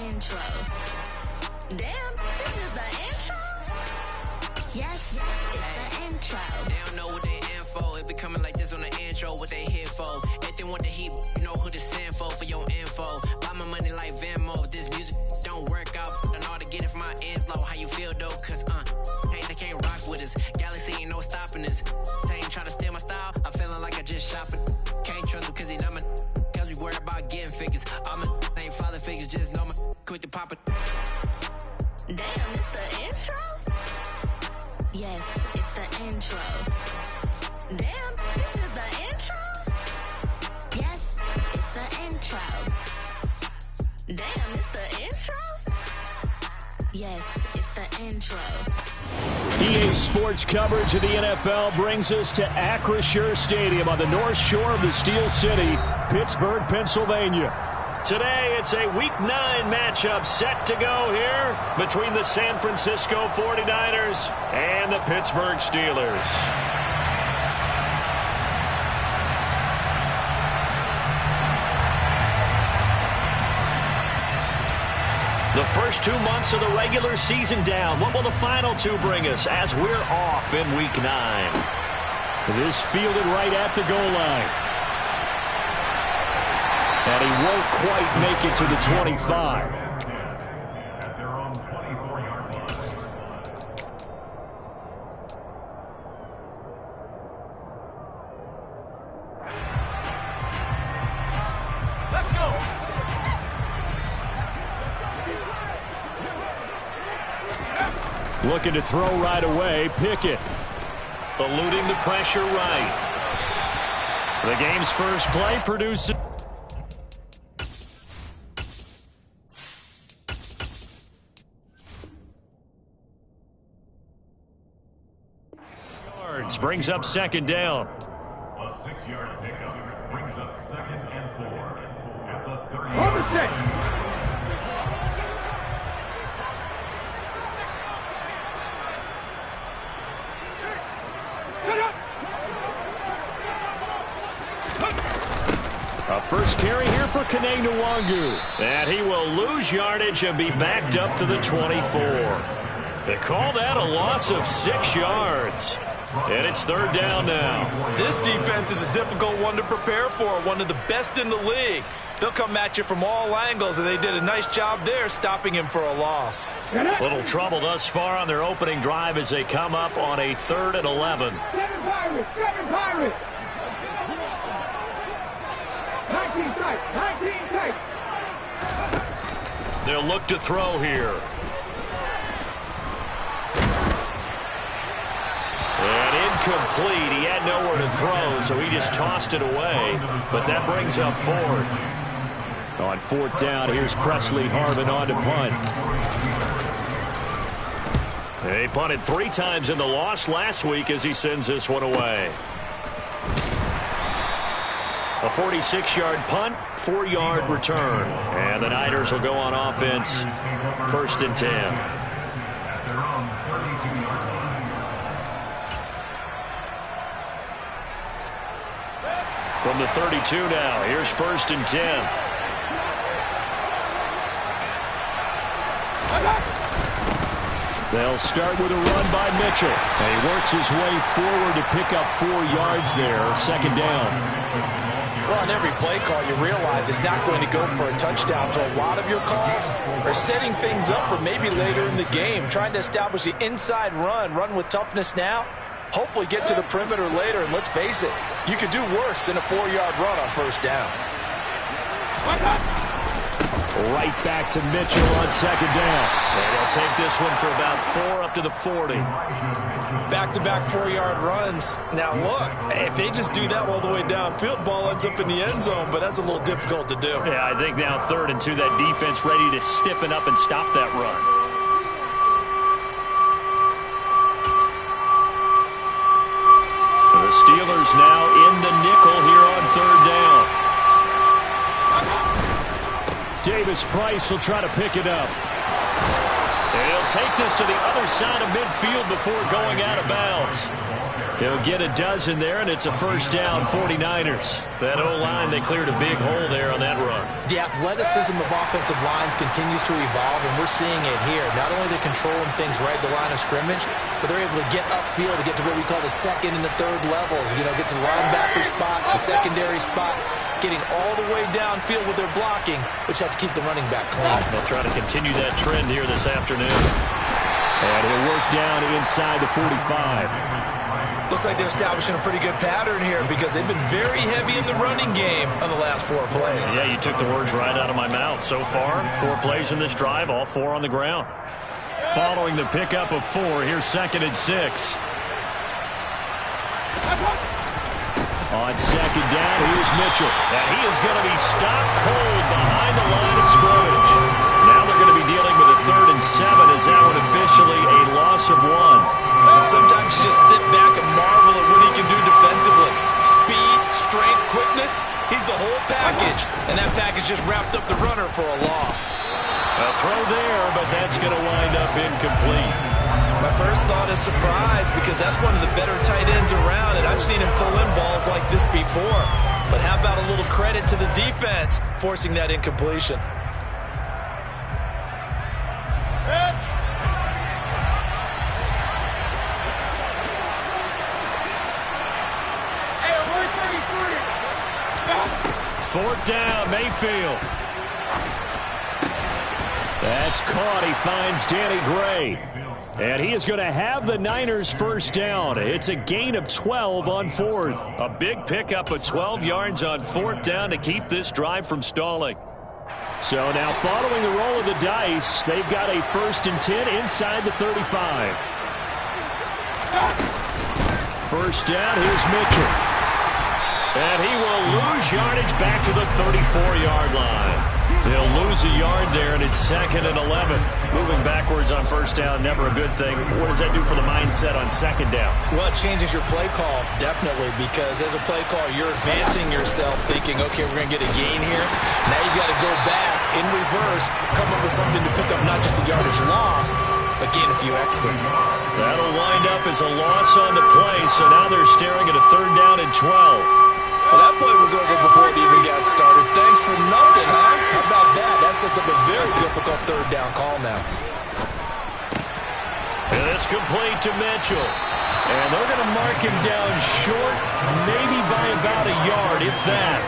intro. Damn, this is the intro? Yes, it's the intro. They don't know what they in for. If it coming like this on the intro, what they here for? If they want the heat, you know who to send for your info. Buy my money like Venmo. If this music don't work out, I know how to get it from my ends low. How you feel though? Cause hey, they can't rock with us. Galaxy ain't no stopping us. They ain't try to steal my style. I'm feeling like I just shop it. Can't trust him cause he numb it. Cause we worried about getting figures. All my ain't father figures, just know my quick to pop it. Damn, it's the intro? Yes, it's the intro. Damn, this is the intro? Yes, it's the intro. Damn, it's the intro? Yes, it's the intro. EA Sports coverage of the NFL brings us to Acrisure Stadium on the north shore of the Steel City, Pittsburgh, Pennsylvania. Today, it's a Week 9 matchup set to go here between the San Francisco 49ers and the Pittsburgh Steelers. The first 2 months of the regular season down. What will the final two bring us as we're off in Week 9? This fielded right at the goal line. And he won't quite make it to the 25. Let's go. Looking to throw right away. Pickett. Eluding the pressure right. The game's first play produces. Brings up second down. A 6-yard pickup brings up 2nd and 4 at the 30. A first carry here for Kene Nwangu. And he will lose yardage and be backed up to the 24. They call that a loss of 6 yards. And it's third down now. This defense is a difficult one to prepare for, one of the best in the league. They'll come at you from all angles, and they did a nice job there stopping him for a loss. Little trouble thus far on their opening drive as they come up on a 3rd and 11. 7 Pirates! 19 tight! They'll look to throw here. And incomplete. He had nowhere to throw, so he just tossed it away. But that brings up 4th. On 4th down, here's Presley Harvin on to punt. They punted 3 times in the loss last week as he sends this one away. A 46-yard punt, 4-yard return. And the Niners will go on offense, 1st and 10. From the 32 now, here's 1st and 10. They'll start with a run by Mitchell. And he works his way forward to pick up 4 yards there, 2nd down. Well, on every play call, you realize it's not going to go for a touchdown, so a lot of your calls are setting things up for maybe later in the game, trying to establish the inside run with toughness now, hopefully get to the perimeter later, and let's face it, you could do worse than a 4-yard run on 1st down. Right back to Mitchell on 2nd down. And he'll take this one for about 4 up to the 40. Back-to-back 4-yard runs. Now, look, if they just do that all the way downfield, ball ends up in the end zone, but that's a little difficult to do. Yeah, I think now 3rd and 2, that defense ready to stiffen up and stop that run. The Steelers now in the nickel here on 3rd down. Davis Price will try to pick it up. And he'll take this to the other side of midfield before going out of bounds. He'll get a dozen there, and it's a first down, 49ers. That O-line, they cleared a big hole there on that run. The athleticism of offensive lines continues to evolve, and we're seeing it here. Not only are they controlling things right at the line of scrimmage, but they're able to get upfield to get to what we call the second and the third levels. You know, get to the linebacker spot, the secondary spot, getting all the way downfield with their blocking, which helps keep the running back clean. They'll try to continue that trend here this afternoon. And he'll work down inside the 45. Looks like they're establishing a pretty good pattern here because they've been very heavy in the running game on the last 4 plays. Yeah, you took the words right out of my mouth. So far, 4 plays in this drive, all 4 on the ground. Following the pickup of 4, here's 2nd and 6. On 2nd down, here's Mitchell. And he is going to be stopped cold behind the line of scrimmage. Now they're going to be dealing with a 3rd and 7 as that one officially a loss of 1. Sometimes you just sit back and marvel at what he can do defensively. Speed, strength, quickness, he's the whole package. And that package just wrapped up the runner for a loss. A throw there, but that's going to wind up incomplete. My first thought is surprise because that's one of the better tight ends around, and I've seen him pull in balls like this before. But how about a little credit to the defense forcing that incompletion? Fourth down, Mayfield. That's caught. He finds Danny Gray. And he is going to have the Niners first down. It's a gain of 12 on 4th. A big pickup of 12 yards on 4th down to keep this drive from stalling. So now following the roll of the dice, they've got a 1st and 10 inside the 35. First down, here's Mitchell. And he will lose yardage back to the 34-yard line. They'll lose a yard there, and it's 2nd and 11. Moving backwards on 1st down, never a good thing. What does that do for the mindset on 2nd down? Well, it changes your play call, definitely, because as a play call, you're advancing yourself thinking, okay, we're going to get a gain here. Now you've got to go back in reverse, come up with something to pick up not just the yardage lost, but gain a few extra. That'll wind up as a loss on the play, so now they're staring at a 3rd down and 12. Well, that play was over before it even got started. Thanks for nothing, huh? How about that? That sets up a very difficult 3rd down call now. And it's complete to Mitchell. And they're going to mark him down short, maybe by about a yard, if that.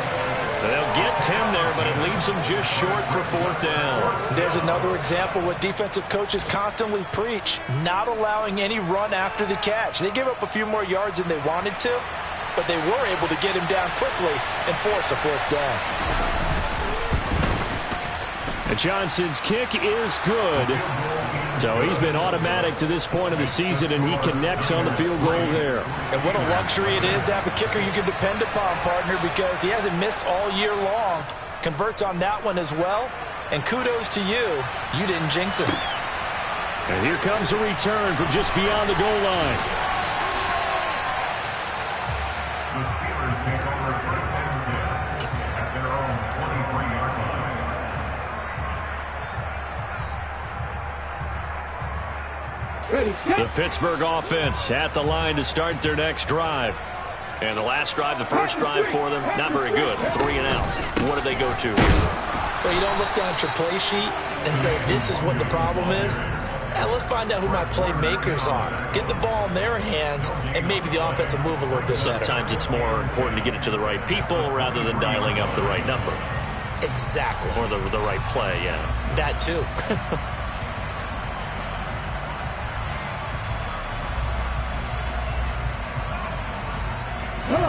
They'll get 10 there, but it leaves them just short for 4th down. There's another example what defensive coaches constantly preach, not allowing any run after the catch. They give up a few more yards than they wanted to, but they were able to get him down quickly and force a 4th down. And Johnson's kick is good. So he's been automatic to this point of the season, and he connects on the field goal there. And what a luxury it is to have a kicker you can depend upon, partner, because he hasn't missed all year long. Converts on that one as well. And kudos to you. You didn't jinx him. And here comes a return from just beyond the goal line. The Steelers take over 1st and 10 at their own 23-yard line. The Pittsburgh offense at the line to start their next drive. And the last drive, the first drive for them, not very good. 3 and out. What do they go to here? Well, you don't look down at your play sheet and say, this is what the problem is. And let's find out who my playmakers are. Get the ball in their hands, and maybe the offense will move a little bit better. Sometimes it's more important to get it to the right people rather than dialing up the right number. Exactly. Or the right play, yeah. That too.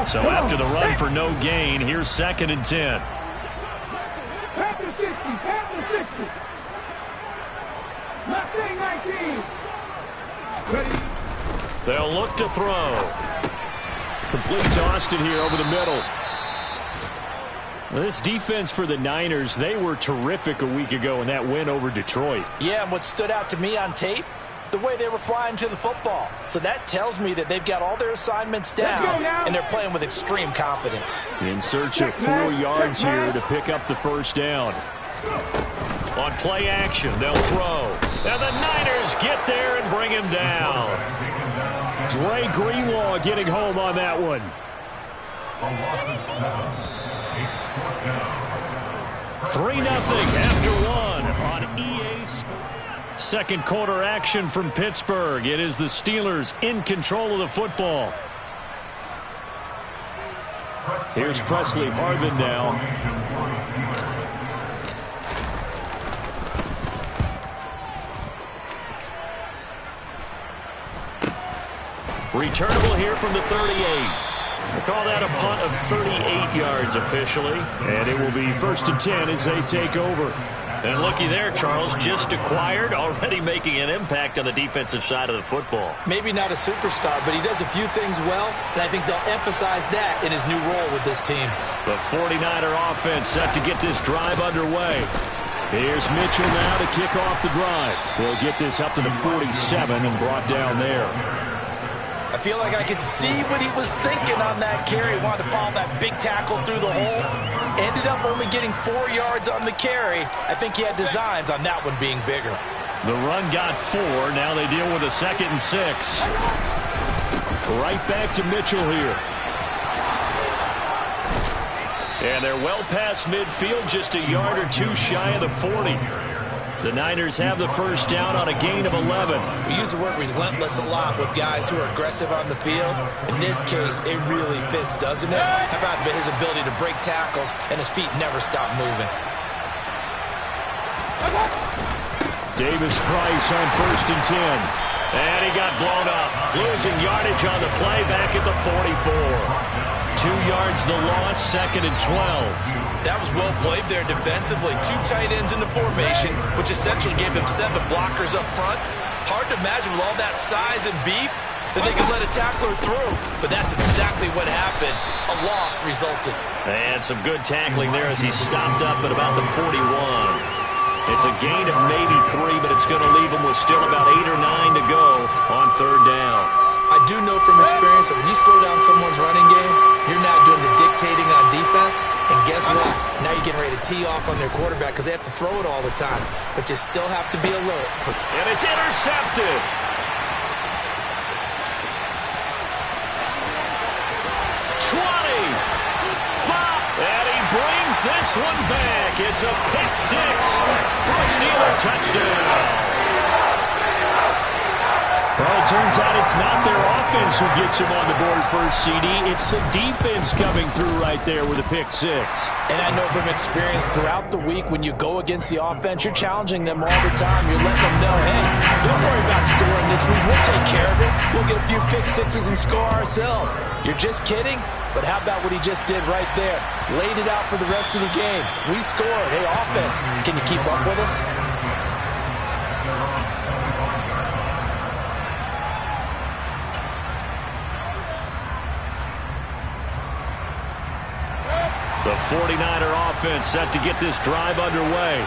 So after the run for no gain, here's 2nd and 10. Back to 60, back to 60. Left wing 19. Ready. They'll look to throw. Complete to Austin here over the middle. This defense for the Niners, they were terrific a week ago in that win over Detroit. Yeah, and what stood out to me on tape, the way they were flying to the football. So that tells me that they've got all their assignments down, and they're playing with extreme confidence. In search of 4 yards here to pick up the first down. On play action, they'll throw. And the Niners get there and bring him down. Dre Greenlaw getting home on that one. A loss of 7. 3-0 after one on EA Sports. Second quarter action from Pittsburgh. It is the Steelers in control of the football. Here's Presley Harvin now. Returnable here from the 38. We'll call that a punt of 38 yards officially. And it will be 1st and 10 as they take over. And looky there, Charles, just acquired, already making an impact on the defensive side of the football. Maybe not a superstar, but he does a few things well, and I think they'll emphasize that in his new role with this team. The 49er offense set to get this drive underway. Here's Mitchell now to kick off the drive. We'll get this up to the 47 and brought down there. I feel like I could see what he was thinking on that carry. He wanted to follow that big tackle through the hole. Ended up only getting 4 yards on the carry. I think he had designs on that one being bigger. The run got 4. Now they deal with a 2nd and 6. Right back to Mitchell here. And they're well past midfield, just a yard or two shy of the 40. The Niners have the first down on a gain of 11. We use the word relentless a lot with guys who are aggressive on the field. In this case, it really fits, doesn't it? How about his ability to break tackles and his feet never stop moving? Davis Price on 1st and 10. And he got blown up. Losing yardage on the play back at the 44. 2 yards the loss, 2nd and 12. That was well played there defensively. 2 tight ends in the formation, which essentially gave them 7 blockers up front. Hard to imagine with all that size and beef that they could let a tackler through. But that's exactly what happened. A loss resulted. And some good tackling there as he stopped up at about the 41. It's a gain of maybe 3, but it's going to leave him with still about 8 or 9 to go on 3rd down. I do know from experience that when you slow down someone's running game, you're now doing the dictating on defense. And guess what? Now you're getting ready to tee off on their quarterback because they have to throw it all the time. But you still have to be alert. And it's intercepted. 20. 5. And he brings this one back. It's a pick 6 for a Steeler touchdown. Well, it turns out it's not their offense who gets him on the board first, CD. It's the defense coming through right there with a pick 6. And I know from experience throughout the week when you go against the offense, you're challenging them all the time. You're letting them know, hey, don't worry about scoring this week. We'll take care of it. We'll get a few pick 6s and score ourselves. You're just kidding? But how about what he just did right there? Laid it out for the rest of the game. We scored. Hey, offense, can you keep up with us? The 49er offense set to get this drive underway.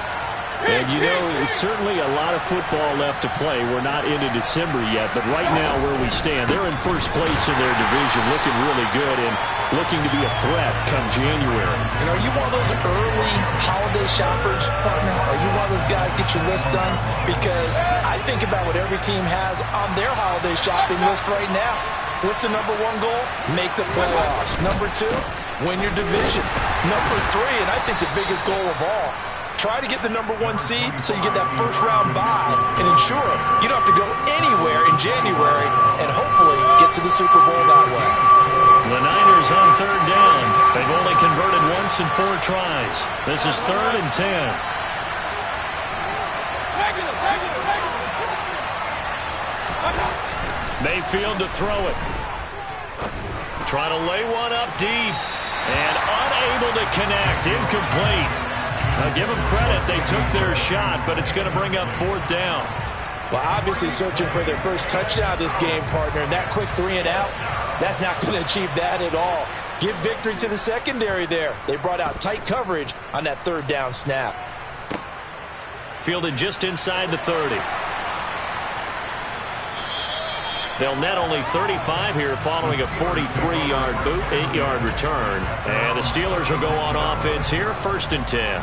And, you know, there's certainly a lot of football left to play. We're not into December yet, but right now where we stand, they're in first place in their division, looking really good and looking to be a threat come January. You know, are you one of those early holiday shoppers, partner? Are you one of those guys get your list done? Because I think about what every team has on their holiday shopping list right now. What's the number 1 goal? Make the playoffs. Number 2, win your division. Number 3, and I think the biggest goal of all, try to get the number 1 seed so you get that first round bye and ensure you don't have to go anywhere in January and hopefully get to the Super Bowl that way. The Niners on 3rd down. They've only converted once in 4 tries. This is 3rd and 10. Mayfield to throw it. Try to lay one up deep. And unable to connect. Incomplete. Now give them credit. They took their shot, but it's going to bring up 4th down. Well, obviously searching for their first touchdown this game, partner. And that quick 3 and out, that's not going to achieve that at all. Give victory to the secondary there. They brought out tight coverage on that 3rd down snap. Fielded just inside the 30. They'll net only 35 here following a 43-yard boot, 8-yard return. And the Steelers will go on offense here, 1st and 10.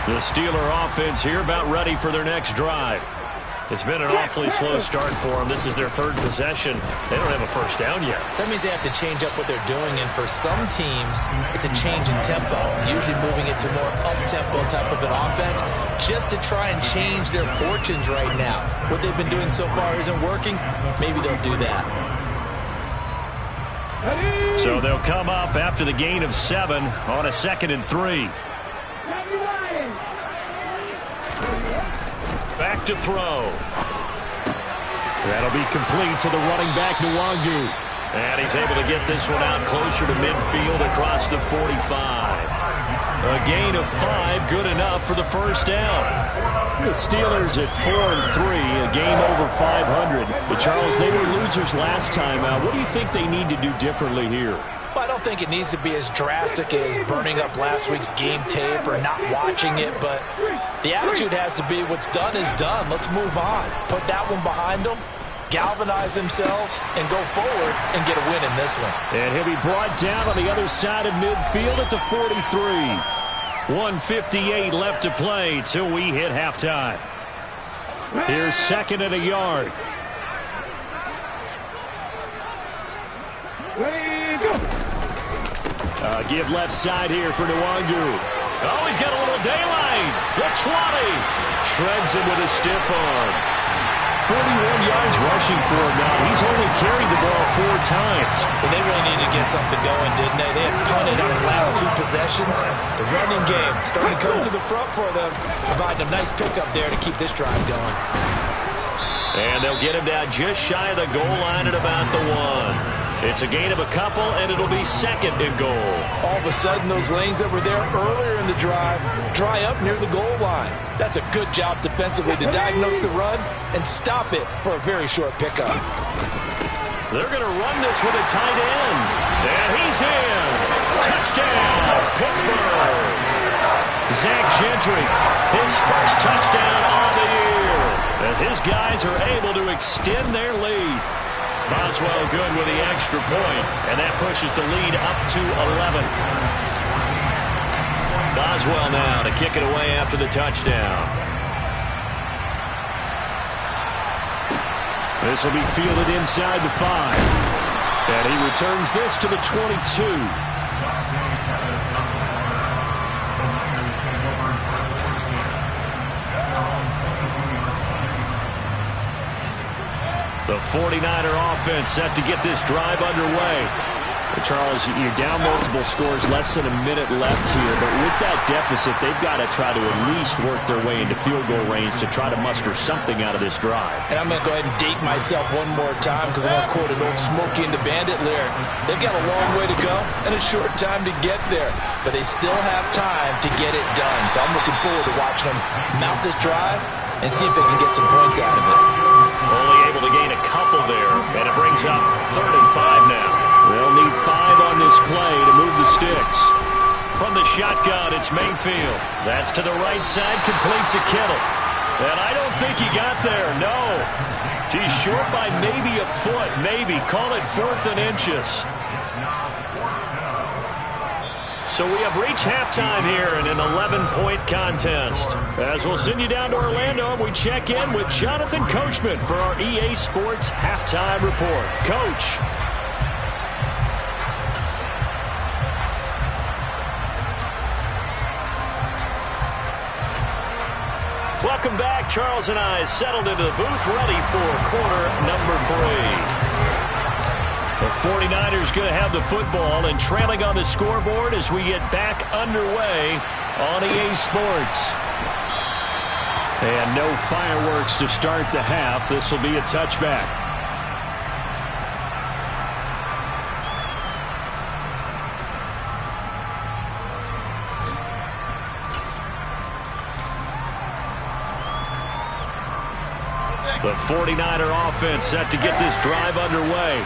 The Steeler offense here about ready for their next drive. It's been an awfully slow start for them. This is their third possession. They don't have a first down yet. So that means they have to change up what they're doing, and for some teams, it's a change in tempo, usually moving it to more up-tempo type of an offense just to try and change their fortunes right now. What they've been doing so far isn't working. Maybe they'll do that. So they'll come up after the gain of 7 on a 2nd and 3. Back to throw. That'll be complete to the running back, Nwangu. And he's able to get this one out closer to midfield across the 45. A gain of 5, good enough for the first down. The Steelers at 4-3, a game over 500. But Charles, they were losers last time out. What do you think they need to do differently here? Well, I don't think it needs to be as drastic as burning up last week's game tape or not watching it, but the attitude has to be what's done is done. Let's move on. Put that one behind them, galvanize themselves, and go forward and get a win in this one. And he'll be brought down on the other side of midfield at the 43. 1:58 left to play till we hit halftime. Here's 2nd and a yard. Give left side here for Nwangu. Oh, he's got a little daylight. The 20. Shreds him with a stiff arm. 41 yards rushing for him now. He's only carried the ball 4 times. Well, they really needed to get something going, didn't they? They had punted on the last 2 possessions. The running game starting to come to the front for them, providing a nice pickup there to keep this drive going. And they'll get him down just shy of the goal line at about the 1. It's a gain of a couple, and it'll be 2nd and goal. All of a sudden, those lanes that were there earlier in the drive dry up near the goal line. That's a good job defensively to diagnose the run and stop it for a very short pickup. They're going to run this with a tight end. And he's in. Touchdown, Pittsburgh. Zach Gentry, his first touchdown on the year, as his guys are able to extend their lead. Boswell good with the extra point, and that pushes the lead up to 11. Boswell now to kick it away after the touchdown. This will be fielded inside the 5. And he returns this to the 22. The 49er offense set to get this drive underway. Charles, you're down multiple scores, less than a minute left here, but with that deficit, they've got to try to at least work their way into field goal range to try to muster something out of this drive. And I'm going to go ahead and date myself one more time because I'm going to quote an old Smokey and the Bandit lyric. They've got a long way to go and a short time to get there, but they still have time to get it done. So I'm looking forward to watching them mount this drive and see if they can get some points out of it. Only able to gain a couple there, and it brings up 3rd and 5 now. They'll need 5 on this play to move the sticks. From the shotgun, it's Mayfield. That's to the right side, complete to Kittle. And I don't think he got there, no. He's short by maybe a foot, maybe. Call it 4th and inches. So we have reached halftime here in an 11-point contest. As we'll send you down to Orlando, we check in with Jonathan Coachman for our EA Sports Halftime Report. Coach. Welcome back. Charles and I settled into the booth, ready for quarter number 3. The 49ers going to have the football and trailing on the scoreboard as we get back underway on EA Sports. And no fireworks to start the half. This will be a touchback. The 49er offense set to get this drive underway.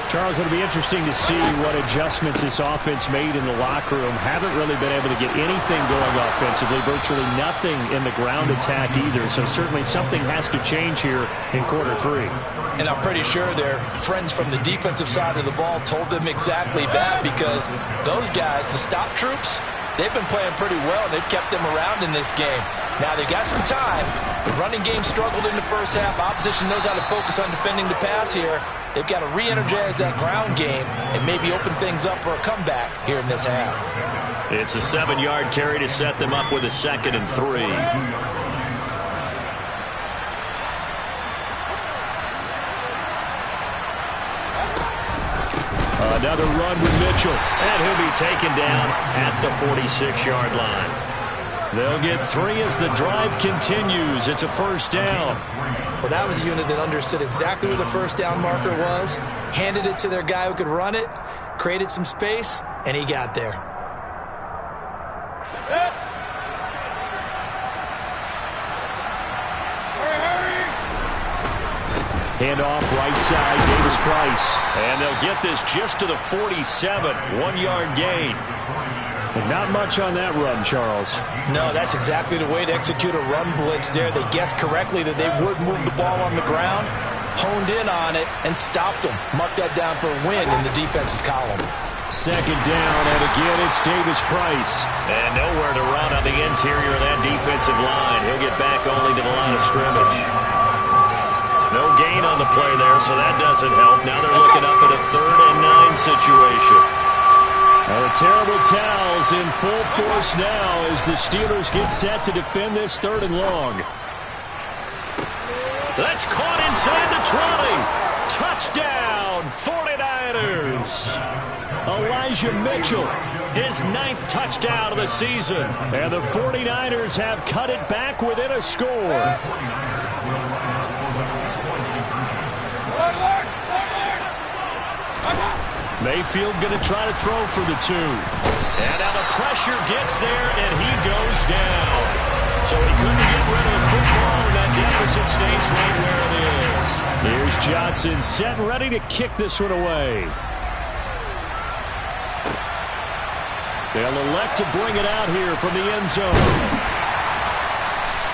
Charles, it'll be interesting to see what adjustments this offense made in the locker room. Haven't really been able to get anything going offensively, virtually nothing in the ground attack either. So certainly something has to change here in quarter 3. And I'm pretty sure their friends from the defensive side of the ball told them exactly that, because those guys, the stop troops, they've been playing pretty well. They've kept them around in this game. Now they've got some time. The running game struggled in the first half. Opposition knows how to focus on defending the pass here. They've got to re-energize that ground game and maybe open things up for a comeback here in this half. It's a 7-yard carry to set them up with a 2nd and 3. Another run with Mitchell, and he'll be taken down at the 46-yard line. They'll get 3 as the drive continues. It's a 1st down. Well, that was a unit that understood exactly where the 1st down marker was, handed it to their guy who could run it, created some space, and he got there. Handoff right side, Davis Price. And they'll get this just to the 47, 1-yard gain. But not much on that run, Charles. No, that's exactly the way to execute a run blitz there. They guessed correctly that they would move the ball on the ground, honed in on it, and stopped them. Mark that down for a win in the defense's column. 2nd down, and again it's Davis Price. And nowhere to run on the interior of that defensive line. He'll get back only to the line of scrimmage. No gain on the play there, so that doesn't help. Now they're looking up at a 3rd and 9 situation. The terrible towels in full force now as the Steelers get set to defend this 3rd and long. That's caught inside the 20. Touchdown, 49ers. Elijah Mitchell, his 9th touchdown of the season. And the 49ers have cut it back within a score. Mayfield going to try to throw for the 2. And now the pressure gets there, and he goes down. So he couldn't get rid of the football, and that deficit stays right where it is. Here's Johnson set and ready to kick this one away. They'll elect to bring it out here from the end zone.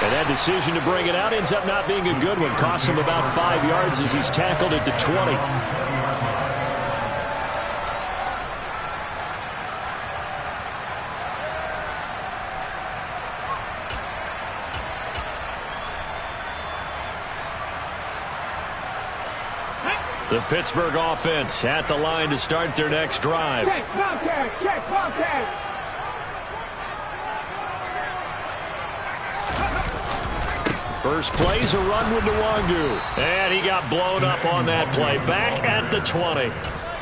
And that decision to bring it out ends up not being a good one. Costs him about 5 yards as he's tackled at the 20. The Pittsburgh offense at the line to start their next drive. Check contact, check contact. First play's a run with Nwangu. And he got blown up on that play. Back at the 20.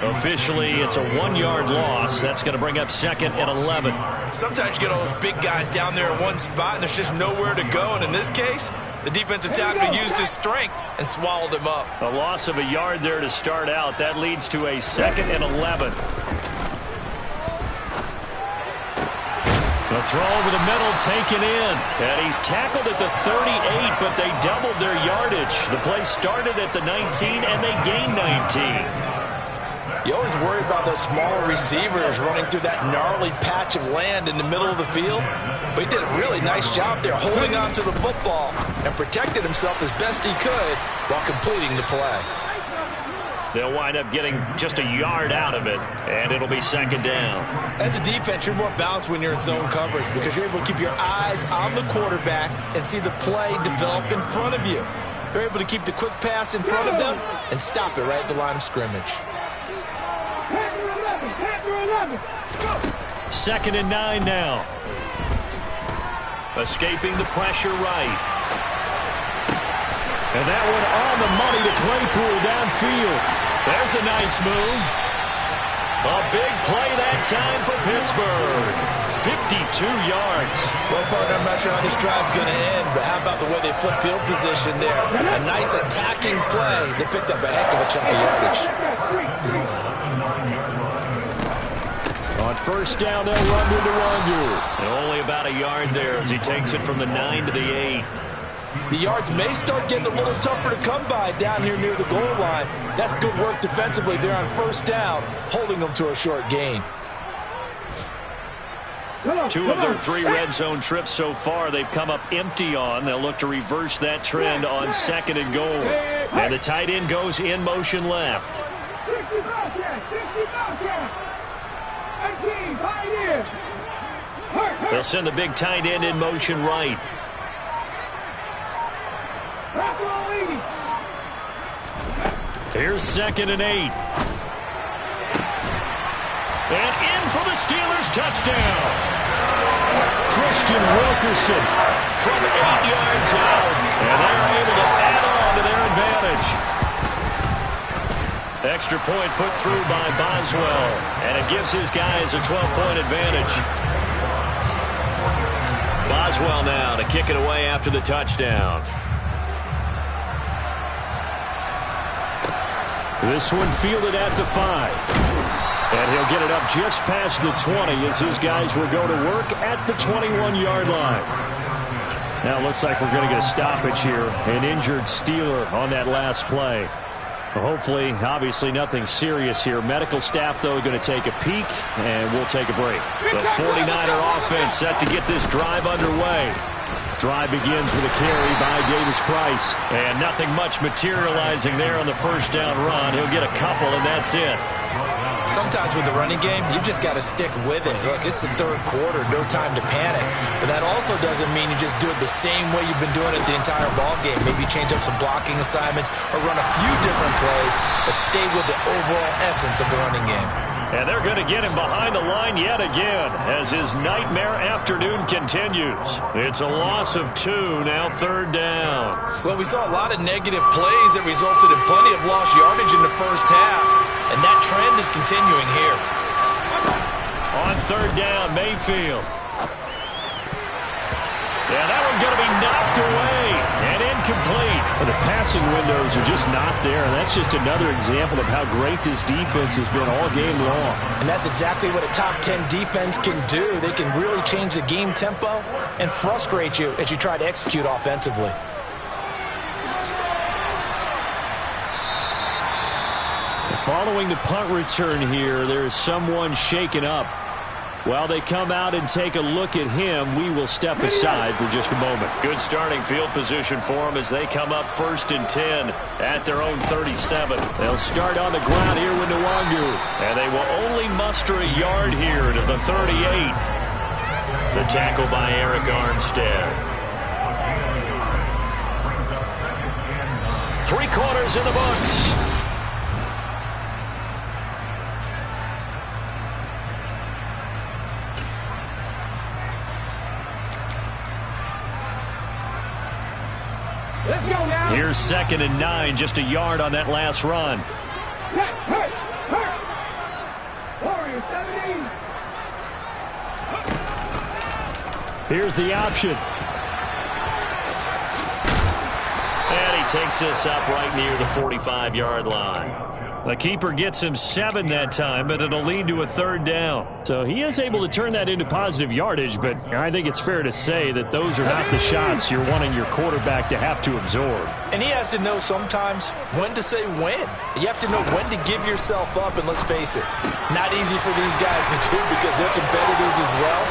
Officially, it's a 1-yard loss. That's going to bring up 2nd and 11. Sometimes you get all those big guys down there in one spot, and there's just nowhere to go. And in this case, the defensive tackle used his strength and swallowed him up. A loss of a yard there to start out. That leads to a 2nd and 11. The throw over the middle taken in. And he's tackled at the 38, but they doubled their yardage. The play started at the 19, and they gained 19. You always worry about those smaller receivers running through that gnarly patch of land in the middle of the field. But he did a really nice job there holding on to the football and protected himself as best he could while completing the play. They'll wind up getting just a yard out of it, and it'll be 2nd down. As a defense, you're more balanced when you're in zone coverage because you're able to keep your eyes on the quarterback and see the play develop in front of you. They're able to keep the quick pass in front of them and stop it right at the line of scrimmage. 2nd and 9 now. Escaping the pressure right. And that one on the money to Claypool downfield. There's a nice move. A big play that time for Pittsburgh. 52 yards. Well, partner, I'm not sure how this drive's going to end, but how about the way they flip field position there? A nice attacking play. They picked up a heck of a chunk of yardage. On 1st down, they'll run with Nwangu. And only about a yard there as he takes it from the 9 to the 8. The yards may start getting a little tougher to come by down here near the goal line. That's good work defensively there on 1st down, holding them to a short gain. 2 of their 3 red zone trips so far they've come up empty on. They'll look to reverse that trend on 2nd and goal. And the tight end goes in motion left. 60 Bobcat, 60 Bobcat. 18, tight end. They'll send the big tight end in motion right. Here's 2nd and 8. And in for the Steelers touchdown. Christian Wilkerson from 8 yards out. And they're able to add on to their advantage. Extra point put through by Boswell. And it gives his guys a 12-point advantage. Boswell now to kick it away after the touchdown. This one fielded at the 5. And he'll get it up just past the 20 as his guys will go to work at the 21-yard line. Now it looks like we're going to get a stoppage here. An injured Steeler on that last play. Hopefully, obviously nothing serious here. Medical staff, though, going to take a peek, and we'll take a break. The 49er offense set to get this drive underway. Drive begins with a carry by Davis Price. And nothing much materializing there on the first down run. He'll get a couple, and that's it. Sometimes with the running game, you've just got to stick with it. Look, it's the third quarter, no time to panic. But that also doesn't mean you just do it the same way you've been doing it the entire ball game. Maybe change up some blocking assignments or run a few different plays, but stay with the overall essence of the running game. And they're going to get him behind the line yet again as his nightmare afternoon continues. It's a loss of 2, now 3rd down. Well, we saw a lot of negative plays that resulted in plenty of lost yardage in the first half, and that trend is continuing here. On 3rd down, Mayfield. Yeah, that one's going to be knocked away and incomplete. The passing windows are just not there, and that's just another example of how great this defense has been all game long. And that's exactly what a top 10 defense can do. They can really change the game tempo and frustrate you as you try to execute offensively. Following the punt return here, there is someone shaken up. While they come out and take a look at him, we will step aside for just a moment. Good starting field position for them as they come up 1st and 10 at their own 37. They'll start on the ground here with Nwangu, and they will only muster a yard here to the 38. The tackle by Eric Armstead. 3 quarters in the books. Here's 2nd and 9, just a yard on that last run. Here's the option. And he takes this up right near the 45-yard line. The keeper gets him 7 that time, but it'll lead to a 3rd down. So he is able to turn that into positive yardage, but I think it's fair to say that those are not the shots you're wanting your quarterback to have to absorb. And he has to know sometimes when to say when. You have to know when to give yourself up, and let's face it, not easy for these guys to do because they're competitors as well.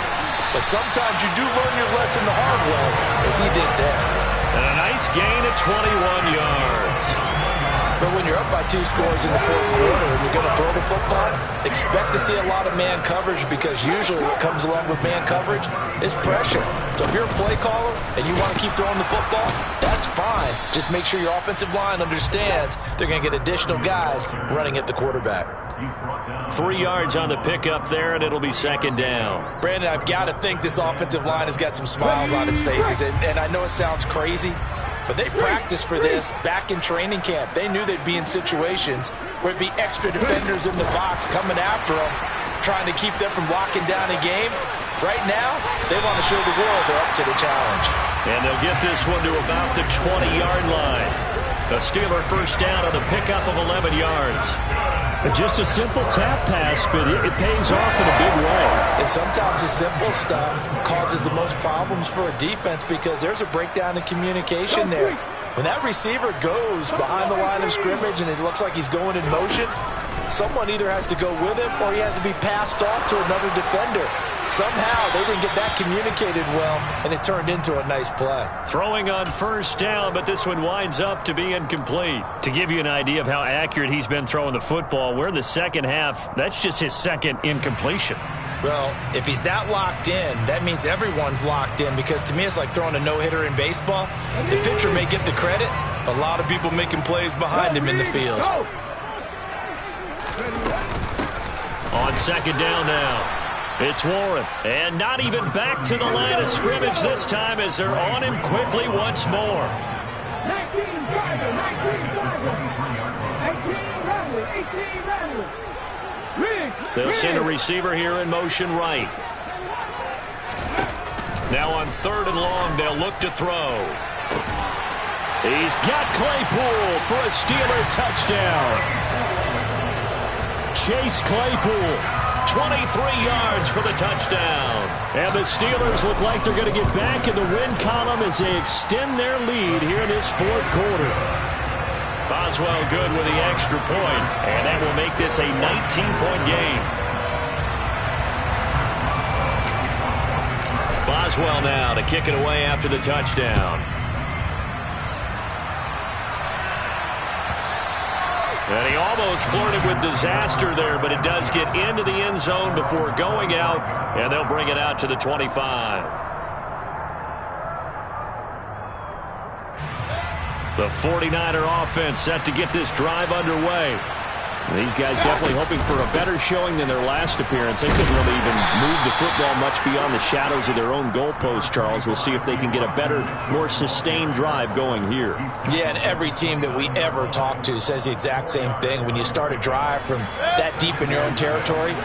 But sometimes you do learn your lesson the hard way, as he did there. And a nice gain of 21 yards. But when you're up by 2 scores in the 4th quarter and you're going to throw the football, expect to see a lot of man coverage because usually what comes along with man coverage is pressure. So if you're a play caller and you want to keep throwing the football, that's fine. Just make sure your offensive line understands they're going to get additional guys running at the quarterback. 3 yards on the pickup there, and it'll be 2nd down. Brandon, I've got to think this offensive line has got some smiles on its faces, and I know it sounds crazy, but they practiced for this back in training camp. They knew they'd be in situations where it'd be extra defenders in the box coming after them, trying to keep them from locking down a game. Right now, they want to show the world they're up to the challenge. And they'll get this one to about the 20-yard line. A Steeler 1st down on the pickup of 11 yards. Just a simple tap pass, but it pays off in a big way. And sometimes the simple stuff causes the most problems for a defense because there's a breakdown in communication there. When that receiver goes behind the line of scrimmage and it looks like he's going in motion, someone either has to go with him or he has to be passed off to another defender. Somehow they didn't get that communicated well, and it turned into a nice play. Throwing on 1st down, but this one winds up to be incomplete. To give you an idea of how accurate he's been throwing the football, we're in the 2nd half. That's just his 2nd incompletion. Well, if he's that locked in, that means everyone's locked in, because to me it's like throwing a no-hitter in baseball. The pitcher may get the credit, but a lot of people making plays behind him in the field. On second down now, it's Warren. And not even back to the line of scrimmage this time as they're on him quickly once more. 19 driver, 18 driver. They'll send a receiver here in motion right. Now on third and long, they'll look to throw. He's got Claypool for a Steeler touchdown. Chase Claypool, 23 yards for the touchdown. And the Steelers look like they're going to get back in the win column as they extend their lead here in this fourth quarter. Boswell good with the extra point, and that will make this a 19-point game. Boswell now to kick it away after the touchdown. And he almost flirted with disaster there, but it does get into the end zone before going out, and they'll bring it out to the 25. The 49er offense set to get this drive underway. These guys definitely hoping for a better showing than their last appearance. They couldn't really even move the football much beyond the shadows of their own goalpost, Charles. We'll see if they can get a better, more sustained drive going here. Yeah, and every team that we ever talk to says the exact same thing. When you start a drive from that deep in your own territory,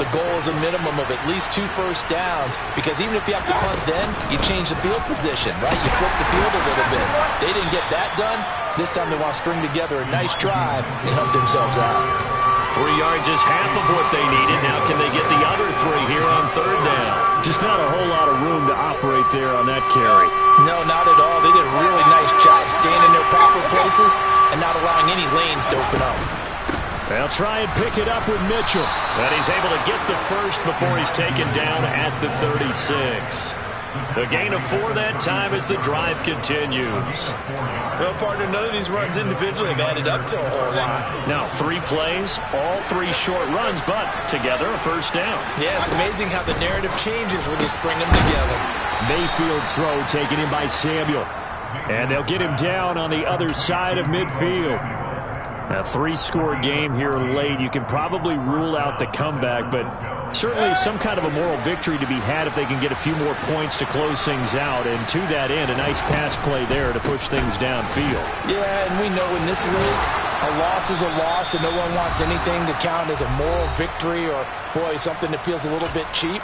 the goal is a minimum of at least 2 first downs, because even if you have to punt then, you change the field position, right? You flip the field a little bit. They didn't get that done. This time they want to string together a nice drive and help themselves out. 3 yards is half of what they needed. Now can they get the other 3 here on third down? Just not a whole lot of room to operate there on that carry. No, not at all. They did a really nice job staying in their proper places and not allowing any lanes to open up. They'll try and pick it up with Mitchell. And he's able to get the first before he's taken down at the 36. The gain of 4 that time as the drive continues. Well, partner, none of these runs individually have added up to a whole lot. Now 3 plays, all 3 short runs, but together a first down. Yeah, it's amazing how the narrative changes when you string them together. Mayfield's throw taken in by Samuel. And they'll get him down on the other side of midfield. A 3-score game here late. You can probably rule out the comeback, but certainly some kind of a moral victory to be had if they can get a few more points to close things out. And to that end, a nice pass play there to push things downfield. Yeah, and we know in this league, a loss is a loss, and no one wants anything to count as a moral victory or, boy, something that feels a little bit cheap.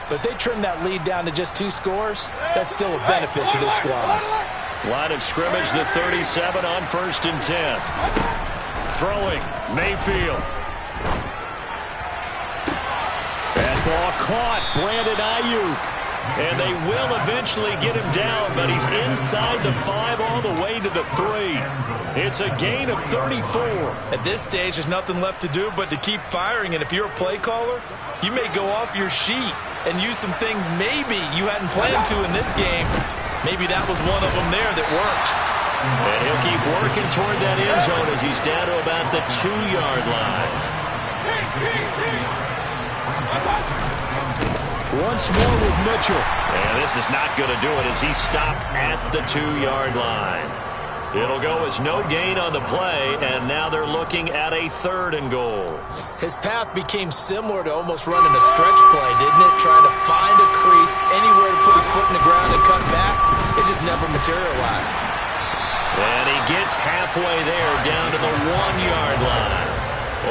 But if they trim that lead down to just 2 scores, that's still a benefit to this squad. Line of scrimmage, the 37 on 1st and 10. Throwing, Mayfield. That ball caught, Brandon Ayuk. And they will eventually get him down, but he's inside the 5 all the way to the 3. It's a gain of 34. At this stage, there's nothing left to do but to keep firing. And if you're a play caller, you may go off your sheet and use some things maybe you hadn't planned to in this game. Maybe that was one of them there that worked. And he'll keep working toward that end zone as he's down to about the 2-yard line. Once more with Mitchell. And this is not going to do it as he's stopped at the 2-yard line. It'll go as no gain on the play, and now they're looking at a 3rd and goal. His path became similar to almost running a stretch play, didn't it? Trying to find a crease, anywhere to put his foot in the ground and cut back. It just never materialized. And he gets halfway there, down to the 1-yard line.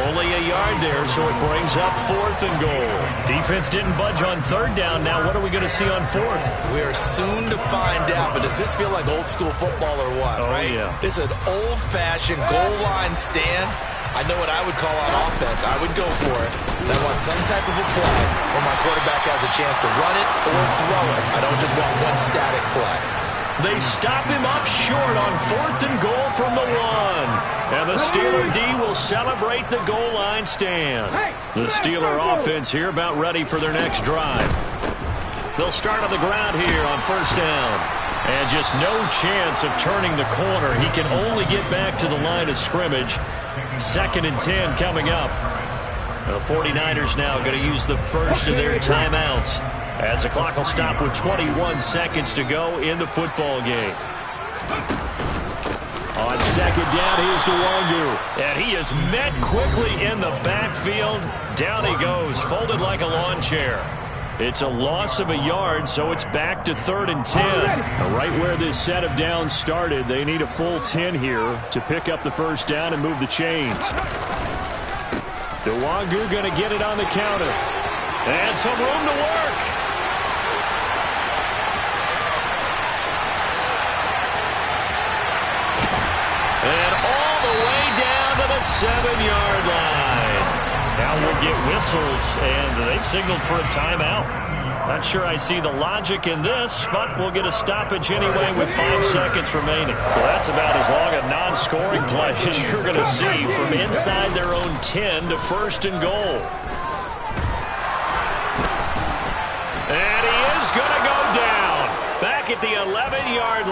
Only a yard there, so it brings up 4th and goal. Defense didn't budge on 3rd down. Now what are we going to see on 4th? We are soon to find out, but does this feel like old school football or what? Oh, right? Yeah. This is an old-fashioned goal line stand. I know what I would call on offense. I would go for it. And I want some type of a play where my quarterback has a chance to run it or throw it. I don't just want one static play. They stop him up short on 4th and goal from the 1. And the Steeler D will celebrate the goal line stand. The Steeler offense here about ready for their next drive. They'll start on the ground here on 1st down. And just no chance of turning the corner. He can only get back to the line of scrimmage. 2nd and 10 coming up. The 49ers now going to use the first of their timeouts as the clock will stop with 21 seconds to go in the football game. On second down, here's Nwangu. And he is met quickly in the backfield. Down he goes, folded like a lawn chair. It's a loss of a yard, so it's back to 3rd and 10. Right where this set of downs started, they need a full 10 here to pick up the first down and move the chains. Nwangu going to get it on the counter. And some room to work. And all the way down to the 7-yard line. Now we'll get whistles, and they've signaled for a timeout. Not sure I see the logic in this, but we'll get a stoppage anyway with 5 seconds remaining. So that's about as long a non-scoring play as you're going to see from inside their own 10 to 1st and goal. And he is going to go down back at the 11-yard line.